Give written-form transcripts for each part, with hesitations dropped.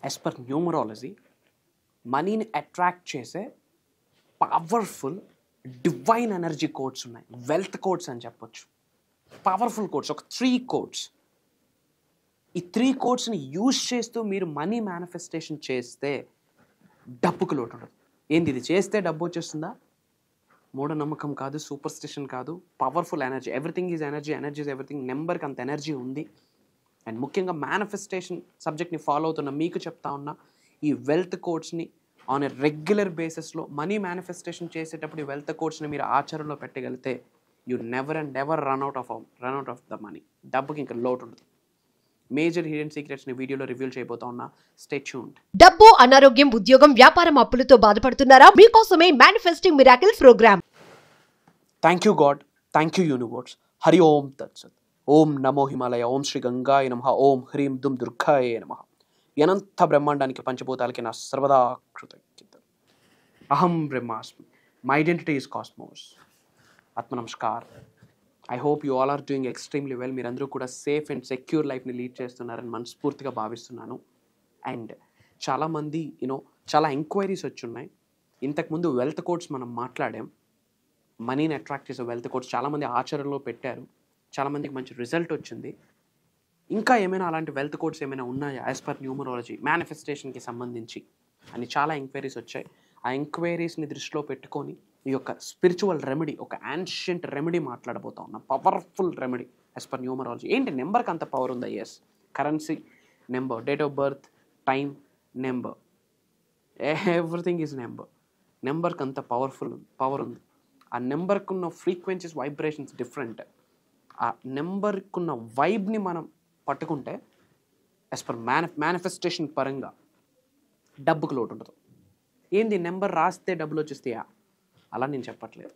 As per numerology మనీని attract చేసే powerful divine energy codes ఉన్నాయి. వెల్త్ కోడ్స్ అని చెప్పొచ్చు. పవర్ఫుల్ కోడ్స్, ఒక 3 కోడ్స్. ఈ 3 కోడ్స్ని యూజ్ చేస్తూ మీరు మనీ మేనిఫెస్టేషన్ చేస్తే డబ్బుకు లోటు ఉండదు. ఏంది ఇది చేస్తే డబ్బు వచ్చేస్తుందా? మూఢనమ్మకం కాదు, సూపర్ స్టిషన్ కాదు, powerful energy. Everything is energy, energy is everything. నెంబర్కి అంత ఎనర్జీ ఉంది. అండ్ ముఖ్యంగా మేనిఫెస్టేషన్ సబ్జెక్ట్ని ఫాలో అవుతున్న మీకు చెప్తా ఉన్నా, ఈ వెల్త్ కోడ్స్ని ఆన్ ఎ రెగ్యులర్ బేసిస్లో మనీ మేనిఫెస్టేషన్ చేసేటప్పుడు ఈ వెల్త్ కోడ్స్ని మీరు ఆచరణలో పెట్టగలిగితే you never and ever run out of the money. డబ్బుకి ఇంకా లోటు ఉండదు. మేజర్ హిడెన్ సీక్రెట్స్ ని వీడియోలో రివీల్ చేయబోతా ఉన్నా. Stay tuned. డబ్బు, అనారోగ్యం, ఉద్యోగం, వ్యాపారం, అప్పులతో బాధపడుతున్నారా? మీకోసమే manifesting miracle program. Thank you God, thank you universe. Hari ఓం తత్సత్. ఓం నమో హిమాలయ, ఓం శ్రీ గంగాయ నమః, ఓం హ్రీం దుమ్ దుర్గాయ నమః. అనంత బ్రహ్మాండానికి పంచభూతాలకి నా సర్వదా కృతజ్ఞత. అహం బ్రహ్మాస్మి. My identity is cosmos. ఆత్మ నమస్కార్. I hope you all are doing extremely well. మీరందరూ కూడా సేఫ్ అండ్ సెక్యూర్ లైఫ్ని లీడ్ చేస్తున్నారని మనస్ఫూర్తిగా భావిస్తున్నాను. అండ్ చాలామంది చాలా ఎంక్వైరీస్ వచ్చి ఉన్నాయి. ఇంతకుముందు వెల్త్ కోడ్స్ మనం మాట్లాడాం. మనీని అట్రాక్ట్ చేసే వెల్త్ కోడ్స్ చాలామంది ఆచరణలో పెట్టారు. చాలామందికి మంచి రిజల్ట్ వచ్చింది. ఇంకా ఏమైనా అలాంటి వెల్త్ కోడ్స్ ఏమైనా ఉన్నాయా యాజ్ పర్ న్యూమరాలజీ మేనిఫెస్టేషన్కి సంబంధించి అని చాలా ఎంక్వైరీస్ వచ్చాయి. ఆ ఎంక్వైరీస్ని దృష్టిలో పెట్టుకొని ఈ యొక్క స్పిరిచువల్ రెమెడీ, ఒక యాన్షియంట్ రెమెడీ మాట్లాడబోతా ఉన్నాం. Powerful remedy as per numerology. ఏంటి నెంబర్కి అంత పవర్ ఉందా? Yes, currency, number, date of birth, time, number, everything is number. నెంబర్కి అంత పవర్ ఉంది. ఆ నెంబర్కి ఉన్న ఫ్రీక్వెన్సీస్, వైబ్రేషన్స్ డిఫరెంట్. ఆ నెంబర్కి ఉన్న వైబ్ని మనం పట్టుకుంటే యాజ్ పర్ మేనిఫెస్టేషన్ పరంగా డబ్బుకు లోటు ఉండదు. ఏంది నెంబర్ రాస్తే డబ్బులు వచ్చేస్తాయా? అలా నేను చెప్పట్లేదు.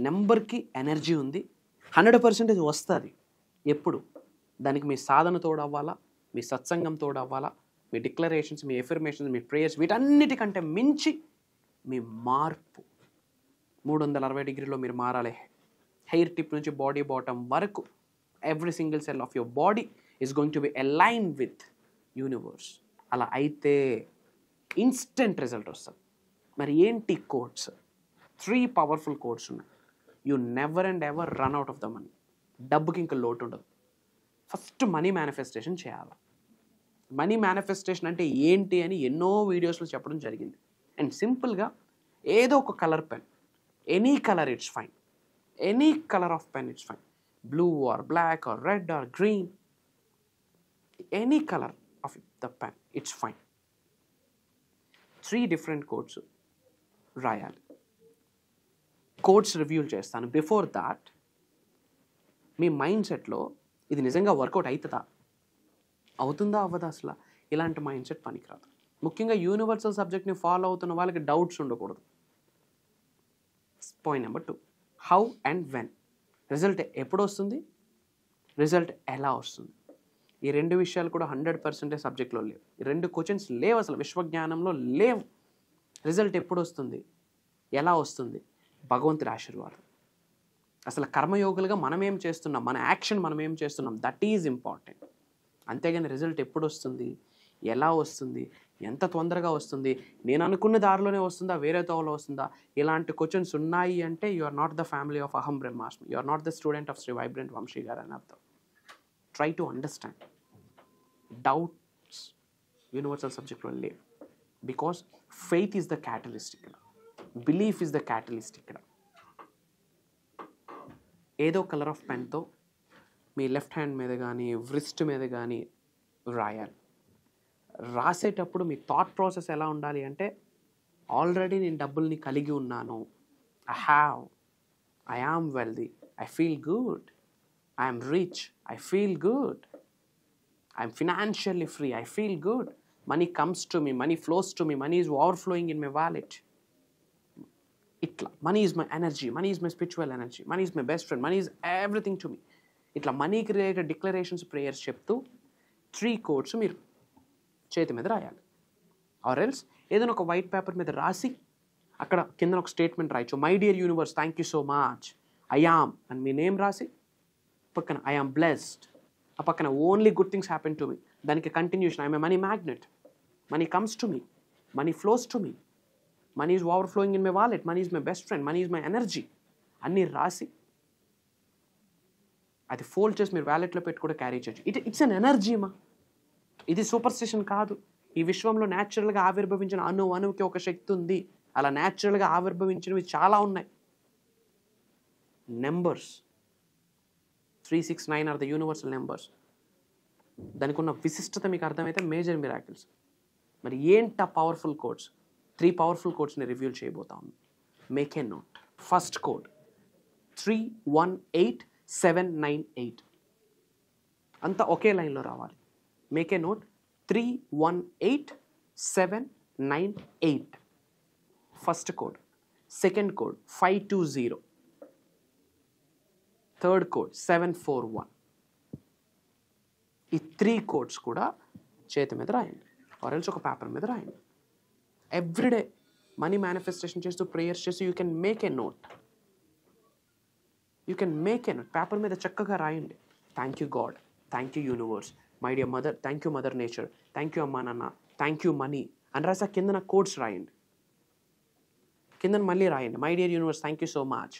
నెంబర్కి ఎనర్జీ ఉంది, 100% వస్తుంది. ఎప్పుడు? దానికి మీ సాధన తోడవ్వాలా, మీ సత్సంగం తోడవ్వాలా, మీ డిక్లరేషన్స్, మీ ఎఫర్మేషన్స్, మీ ప్రేయర్స్, వీటన్నిటికంటే మించి మీ మార్పు. 360 డిగ్రీలో మీరు మారాలి. హెయిర్ టిప్ నుంచి బాడీ బాటమ్ వరకు every single cell of your body is going to be align with universe. అలా అయితే ఇన్స్టెంట్ రిజల్ట్ వస్తుంది. మరి ఏంటి కోడ్స్? 3 పవర్ఫుల్ కోడ్స్ ఉన్నాయి. You never and ever run out of the money. డబ్బుకి ఇంకా లోటు ఉండదు. ఫస్ట్ మనీ మేనిఫెస్టేషన్ చేయాలి. మనీ మేనిఫెస్టేషన్ అంటే ఏంటి అని ఎన్నో వీడియోస్లో చెప్పడం జరిగింది. అండ్ సింపుల్గా ఏదో ఒక colour pen, any colour it's fine, any colour of pen it's fine, blue or black or red or green, any colour of the pen it's fine. 3 different codes రాయాలి. కోడ్స్ రివ్యూల్ చేస్తాను. Before that me mind సెట్లో ఇది నిజంగా work out అవుతుందా, అవుతుందా అవ్వదా, అసలు ఇలాంటి మైండ్ సెట్ పనికిరాదు. ముఖ్యంగా యూనివర్సల్ సబ్జెక్ట్ని ఫాలో అవుతున్న వాళ్ళకి డౌట్స్ ఉండకూడదు. Point number 2, how and when. Result ఎప్పుడు వస్తుంది, రిజల్ట్ ఎలా వస్తుంది. ఈ 2 విషయాలు కూడా 100% సబ్జెక్ట్లో లేవు. ఈ 2 క్వశ్చన్స్ లేవు, అసలు విశ్వజ్ఞానంలో లేవు. రిజల్ట్ ఎప్పుడు వస్తుంది, ఎలా వస్తుంది? భగవంతుడి ఆశీర్వాదం. అసలు కర్మయోగులుగా మనం ఏం చేస్తున్నాం, మన యాక్షన్ మనం ఏం చేస్తున్నాం, దట్ ఈజ్ ఇంపార్టెంట్. అంతేగాని రిజల్ట్ ఎప్పుడు వస్తుంది, ఎలా వస్తుంది, ఎంత తొందరగా వస్తుంది, నేను అనుకున్న దారిలోనే వస్తుందా, వేరే తోవలో వస్తుందా, ఇలాంటి క్వశ్చన్స్ ఉన్నాయి అంటే you are not the family of అహం బ్రహ్మాస్మి. You are not the student of Shri vibrant Vamshi గారు అని అర్థం. Try to understand. Doubts universal సబ్జెక్ట్లో లేవు. Because faith is the catalyst ఇక్కడ, బిలీఫ్ ఈజ్ ద క్యాటలిస్ట్ ఇక్కడ. ఏదో కలర్ ఆఫ్ పెన్తో మీ లెఫ్ట్ హ్యాండ్ మీద కానీ వ్రిస్ట్ మీద కానీ రాయాలి. రాసేటప్పుడు మీ థాట్ ప్రాసెస్ ఎలా ఉండాలి అంటే, ఆల్రెడీ నేను డబ్బుల్ని కలిగి ఉన్నాను, I am wealthy, I feel good, I am rich, I feel good, I am financially free, I feel good, money comes to me, money flows to me, money is overflowing in my wallet. ఇట్లా money is my energy, money is my spiritual energy, money is my best friend, money is everything to me. ఇట్లా మనీకి related declarations, prayers చెప్తూ 3 codes మీరు చేతి మీద రాయాలి. Or else ఏదైనా ఒక వైట్ పేపర్ మీద రాసి అక్కడ కింద ఒక స్టేట్మెంట్ రాయొచ్చు. My dear universe, thank you so much, I am అని మీ నేమ్ రాసి పక్కన ఐ యామ్ బ్లెస్డ్, ఆ పక్కన only good things happen to me, దానికి continuation I'm a money magnet, Money comes to me. Money flows to me. Money is overflowing in my wallet. Money is my best friend. Money is my energy. అన్నీ రాసి అది fold చేసి మీరు వ్యాలెట్లో పెట్టి కూడా carry చేయొచ్చు. It's an energy మా. ఇది సూపర్ స్టిషన్ కాదు. ఈ విశ్వంలో న్యాచురల్గా ఆవిర్భవించిన అణువుకి ఒక శక్తి ఉంది. అలా న్యాచురల్గా ఆవిర్భవించినవి చాలా ఉన్నాయి. Numbers 369 are the universal numbers. దానికి ఉన్న విశిష్టత మీకు అర్థమైతే మేజర్ మిరాకిల్స్. మరి ఏంట పవర్ఫుల్ కోడ్స్? 3 పవర్ఫుల్ కోడ్స్ని రివ్యూ చేయబోతా ఉన్నాను. Make a note. First code 318798. అంతా ఒకే లైన్లో రావాలి. Make a note. 318798. First code. Second code 520. Third code 741. ఈ 3 కోడ్స్ కూడా చేతి మీద రాయండి, ఆరెల్స్ ఒక పేపర్ మీద రాయండి. ఎవ్రీడే మనీ మేనిఫెస్టేషన్ చేస్తూ ప్రేయర్స్ చేస్తూ you can make a note. Paper మీద చక్కగా రాయండి. Thank you God, thank you universe, my dear mother, thank you mother nature, thank you అమ్మా నాన్న, థ్యాంక్ యూ మనీ అని రాసా కిందన కోడ్స్ రాయండి. కిందన మళ్ళీ రాయండి, my dear universe, thank you so much.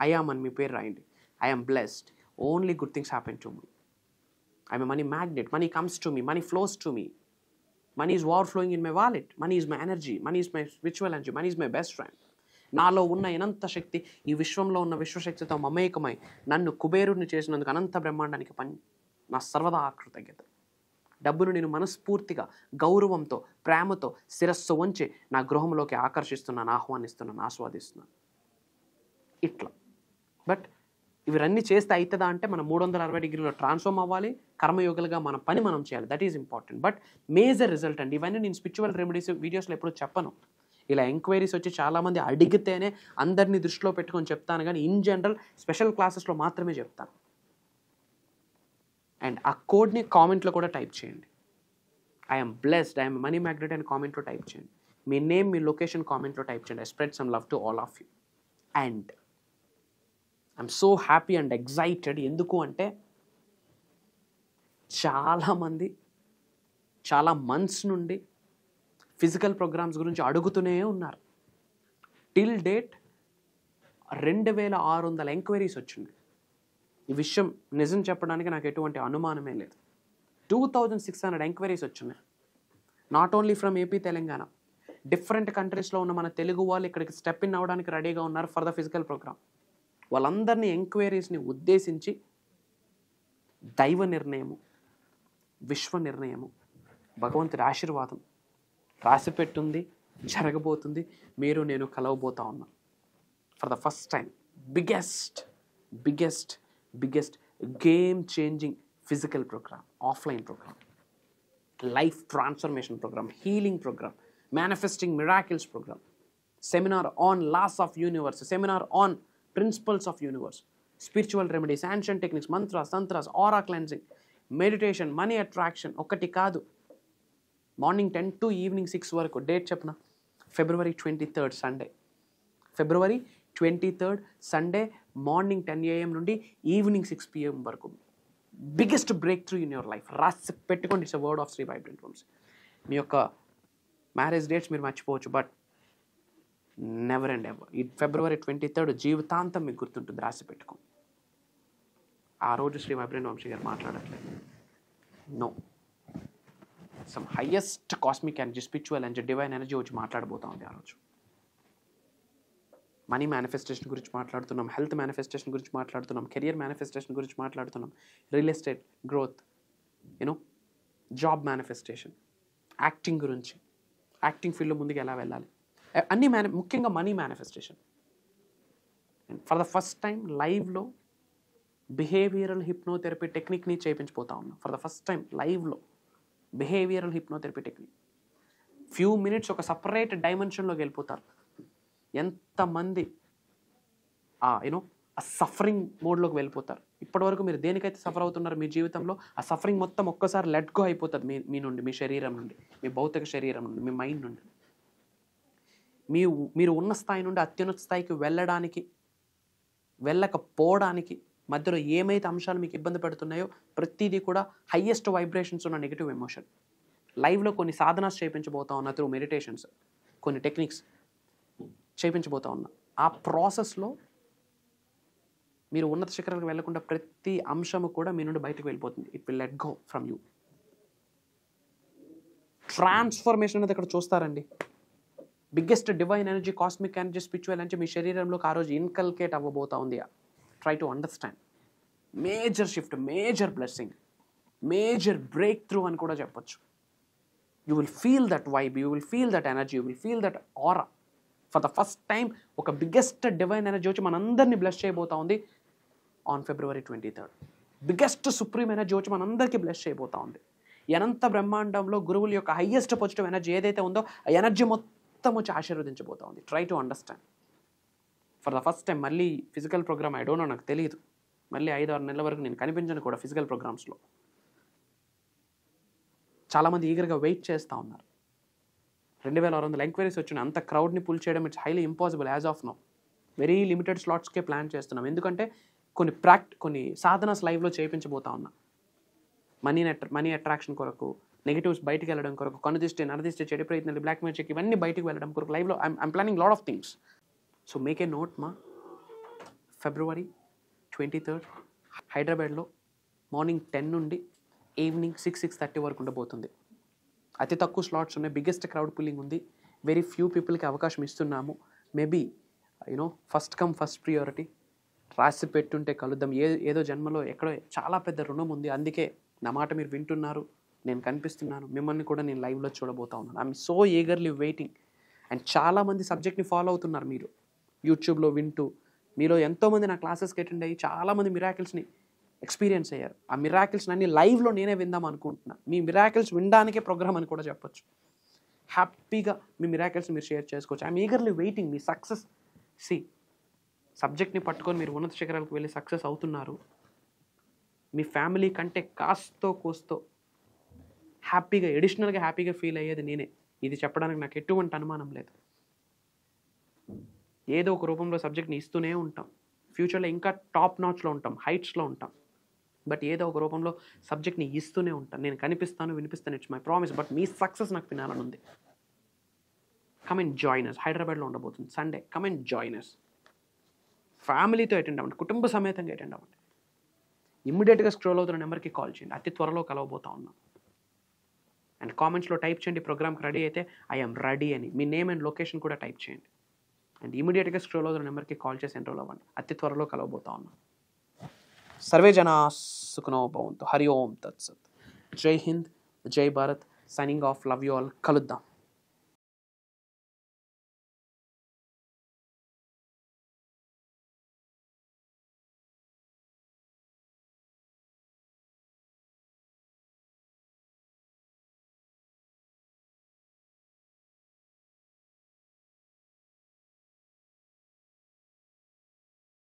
I am అని మీ పేరు రాయండి. I am blessed, only good things happen to me. I'm a money magnet. Money comes to me. Money flows to me. Money is overflowing in my wallet. Money is my energy. Money is my spiritual energy. Money is my best friend. నాలో ఉన్న అనంత శక్తి ఈ విశ్వంలో ఉన్న విశ్వశక్తితో మమేకమై నన్ను కుబేరుడిని చేసినందుకు అనంత బ్రహ్మాండానికి నా సర్వదా కృతజ్ఞత. డబ్బును నేను మనస్ఫూర్తిగా గౌరవంతో ప్రేమతో శిరస్సు వంచి నా గృహంలోకి ఆకర్షిస్తున్నాను, ఆహ్వానిస్తున్నాను, ఆస్వాదిస్తున్నాను. ఇట్లా. బట్ ఇవన్నీ చేస్తే అవుతుందా అంటే మనం 360 డిగ్రీలో ట్రాన్స్ఫార్మ్ అవ్వాలి. కర్మయోగులుగా మన పని మనం చేయాలి. That is important. But major result అండి. ఇవన్నీ నేను స్పిరిచువల్ రెమెడీస్ వీడియోస్లో ఎప్పుడు చెప్పను. ఇలా ఎంక్వైరీస్ వచ్చి చాలామంది అడిగితేనే అందరినీ దృష్టిలో పెట్టుకొని చెప్తాను, కానీ ఇన్ జనరల్ స్పెషల్ క్లాసెస్లో మాత్రమే చెప్తాను. అండ్ ఆ కోడ్ని కామెంట్లో కూడా టైప్ చేయండి. I'm blessed, I'm money magnet అని కామెంట్లో టైప్ చేయండి. మీ నేమ్, మీ లొకేషన్ కామెంట్లో టైప్ చేయండి. I spread some love to all of you. And I'm so happy and excited. ఎందుకు అంటే చాలామంది చాలా మంత్స్ నుండి ఫిజికల్ ప్రోగ్రామ్స్ గురించి అడుగుతూనే ఉన్నారు. టిల్ డేట్ 2600 ఎంక్వైరీస్ వచ్చింది. ఈ విషయం నిజం చెప్పడానికి నాకు ఎటువంటి అనుమానమే లేదు. 2600 ఎంక్వైరీస్ వచ్చినాయి. Not only from AP, Telangana, different కంట్రీస్లో ఉన్న మన తెలుగు వాళ్ళు ఇక్కడికి స్టెప్ ఇన్ అవ్వడానికి రెడీగా ఉన్నారు ఫర్ ద ఫిజికల్ ప్రోగ్రామ్. వాళ్ళందరినీ ఎంక్వైరీస్ని ఉద్దేశించి దైవ నిర్ణయము, విశ్వ నిర్ణయము, భగవంతుడి ఆశీర్వాదం రాసిపెట్టుంది, జరగబోతుంది. మీరు నేను కలవబోతా ఉన్నాం for the first time. Biggest game changing physical programme, offline programme, life transformation programme, healing programme, manifesting miracles programme, seminar on laws of universe, seminar on principles of universe, spiritual remedies, ancient techniques, mantras, tantras, aura cleansing, meditation, money attraction. ఒకటి కాదు, morning 10 to evening 6 వరకు. Date చెప్పిన February 23rd Sunday. February 23rd Sunday morning 10 AM నుండి evening 6 PM వరకు. Biggest breakthrough in your life. రాసి పెట్టుకోండి. It's a word of Shri vibrant rooms. మీ యొక్క మ్యారేజ్ డేట్స్ మీరు మర్చిపోవచ్చు, బట్ నెవర్ అండ్ ఎవర్ ఈ February 23rd జీవితాంతం మీకు గుర్తుంటుంది. రాసి పెట్టుకోండి. ఆ రోజు శ్రీ వైబ్రెంట్ వంశీ గారు మాట్లాడట్లేదు. No, some highest cosmic energy, spiritual energy, divine energy వచ్చి మాట్లాడబోతా ఉంది ఆ రోజు. మనీ మేనిఫెస్టేషన్ గురించి మాట్లాడుతున్నాం, హెల్త్ మేనిఫెస్టేషన్ గురించి మాట్లాడుతున్నాం, కెరియర్ మేనిఫెస్టేషన్ గురించి మాట్లాడుతున్నాం, real estate growth, job manifestation, acting గురించి, యాక్టింగ్ ఫీల్డ్లో ముందుకు ఎలా వెళ్ళాలి, అన్నీ ముఖ్యంగా money manifestation. And for the first time లైవ్లో బిహేవియరల్ హిప్నోథెరపీ టెక్నిక్ని చేయించిపోతా ఉన్నాం. ఫర్ ద ఫస్ట్ టైం లైవ్లో behavioural hypnotherapy technique. Few minutes ఒక సపరేట్ డైమెన్షన్లోకి వెళ్ళిపోతారు. ఎంతమంది ఆ సఫరింగ్ మోడ్లోకి వెళ్ళిపోతారు. ఇప్పటివరకు మీరు దేనికైతే సఫర్ అవుతున్నారో మీ జీవితంలో, ఆ సఫరింగ్ మొత్తం ఒక్కసారి లెట్ గో అయిపోతుంది మీ నుండి, మీ శరీరం నుండి, మీ భౌతిక శరీరం నుండి, మీ మైండ్ నుండి. మీరు ఉన్న స్థాయి నుండి అత్యున్నత స్థాయికి వెళ్ళకపోవడానికి మధ్యలో ఏమైతే అంశాలు మీకు ఇబ్బంది పెడుతున్నాయో ప్రతిదీ కూడా హైయెస్ట్ వైబ్రేషన్స్ ఉన్న నెగిటివ్ ఎమోషన్. లైవ్లో కొన్ని సాధనాస్ చేయించబోతా ఉన్నా, త్రూ మెడిటేషన్స్, కొన్ని టెక్నిక్స్ చేయించబోతా ఉన్నా. ఆ ప్రాసెస్లో మీరు ఉన్నత శిఖరాలకు వెళ్లకుండా ప్రతి అంశము కూడా మీ నుండి బయటకు వెళ్ళిపోతుంది. It will let go from you. Transformation అనేది అక్కడ చూస్తారండి. Biggest divine energy, cosmic energy, spiritual energy మీ శరీరంలోకి ఆ రోజు ఇన్కల్కేట్ అవ్వబోతా ఉంది. Try to understand. Major shift, major blessing, major breakthrough అని కూడా చెప్పొచ్చు. You will feel that vibe, you will feel that energy, you will feel that aura. For the first time ఒక బిగ్గెస్ట్ డివైన్ ఎనర్జీ వచ్చి మనందరినీ bless చేయబోతా ఉంది on February 23rd. Biggest supreme energy వచ్చి మనందరికీ బ్లెస్ చేయబోతా ఉంది. అనంత బ్రహ్మాండంలో గురువుల యొక్క హైయెస్ట్ పాజిటివ్ ఎనర్జీ ఏదైతే ఉందో ఆ ఎనర్జీ మొత్తం వచ్చి ఆశీర్వదించబోతా ఉంది. Try to understand. For the first time మళ్ళీ physical program, I don't know, నాకు తెలియదు, మళ్ళీ 5-6 నెలల వరకు నేను కనిపించను కూడా ఫిజికల్ ప్రోగ్రామ్స్లో. చాలామంది ఈగర్గా వెయిట్ చేస్తూ ఉన్నారు. 2600 ఎంక్వైరీస్ వచ్చినాయి. అంత క్రౌడ్ని పుల్ చేయడం it's highly impossible as of now. Very limited స్లాట్స్కే ప్లాన్ చేస్తున్నాం. ఎందుకంటే కొన్ని సాధనాస్ లైవ్లో చేయించబోతా ఉన్నా. మనీ అట్రాక్షన్ కొరకు, నెగిటివ్స్ బయటికి వెళ్ళడం కొరకు, కనుదిష్టి, నరదిష్టి, చెడు ప్రయత్నాలు, బ్లాక్ మ్యాజిక్, ఇవన్నీ బయటికి వెళ్ళడం కొరకు లైవ్లో I'm planning lot of things. So make a note మా. February 23rd హైదరాబాద్లో మార్నింగ్ 10 నుండి ఈవినింగ్ 6-6:30 వరకు ఉండబోతుంది. అతి తక్కువ స్లాట్స్ ఉన్నాయి. బిగ్గెస్ట్ క్రౌడ్ పుల్లింగ్ ఉంది. వెరీ ఫ్యూ పీపుల్కి అవకాశం ఇస్తున్నాము. Maybe first come first priority. రాసి పెట్టుంటే కలుద్దాం. ఏదో జన్మలో ఎక్కడో చాలా పెద్ద రుణం ఉంది. అందుకే నా మాట మీరు వింటున్నారు, నేను కనిపిస్తున్నాను, మిమ్మల్ని కూడా నేను లైవ్లో చూడబోతా ఉన్నాను. I'm so eagerly waiting. And చాలామంది సబ్జెక్ట్ని ఫాలో అవుతున్నారు. మీరు యూట్యూబ్లో వింటూ, మీలో ఎంతోమంది నా క్లాసెస్కి అటెండ్ అయ్యి చాలామంది మిరాకిల్స్ని ఎక్స్పీరియన్స్ అయ్యారు. ఆ మిరాకిల్స్ అన్ని లైవ్లో నేనే విందాం అనుకుంటున్నా. మీ మిరాకిల్స్ వినడానికే ప్రోగ్రామ్ అని కూడా చెప్పొచ్చు. హ్యాపీగా మీ మిరాకిల్స్ మీరు షేర్ చేసుకోవచ్చు. I'm eagerly waiting. Me success సబ్జెక్ట్ని పట్టుకొని మీరు ఉన్నత శిఖరాలకు వెళ్ళి సక్సెస్ అవుతున్నారు. మీ ఫ్యామిలీ కంటే కాస్తో కోస్తో హ్యాపీగా, ఎడిషనల్గా హ్యాపీగా ఫీల్ అయ్యేది నేనే. ఇది చెప్పడానికి నాకు ఎటువంటి అనుమానం లేదు. ఏదో ఒక రూపంలో సబ్జెక్ట్ని ఇస్తూనే ఉంటాం. ఫ్యూచర్లో ఇంకా టాప్ నాచ్లో ఉంటాం, హైట్స్లో ఉంటాం. బట్ ఏదో ఒక రూపంలో సబ్జెక్ట్ని ఇస్తూనే ఉంటాను. నేను కనిపిస్తాను, వినిపిస్తాను. It's my promise. But me success నాకు వినాలని ఉంది. Come and join us. హైదరాబాద్లో ఉండబోతుంది Sunday. Come and join us. ఫ్యామిలీతో అటెండ్ అవ్వండి, కుటుంబ సమేతంగా అటెండ్ అవ్వండి. ఇమ్మీడియట్గా స్క్రోల్ అవుతున్న నెంబర్కి కాల్ చేయండి. అతి త్వరలో కలవబోతా ఉన్నాం. అండ్ కామెంట్స్లో టైప్ చేయండి, ప్రోగ్రామ్కి రెడీ అయితే ఐఎమ్ రెడీ అని. మీ నేమ్ అండ్ లొకేషన్ కూడా టైప్ చేయండి. అండ్ ఇమీడియట్గా స్క్రోల్ అవుతున్న నెంబర్కి కాల్ చేసి ఎన్రోల్ అవ్వండి. అతి త్వరలో కలవబోతా ఉన్నాం. సర్వే జనా సుఖనో భవంతు. హరి ఓం తత్సత్. జై హింద్, జై Bharat. Signing off. Love you all. కలుద్దాం.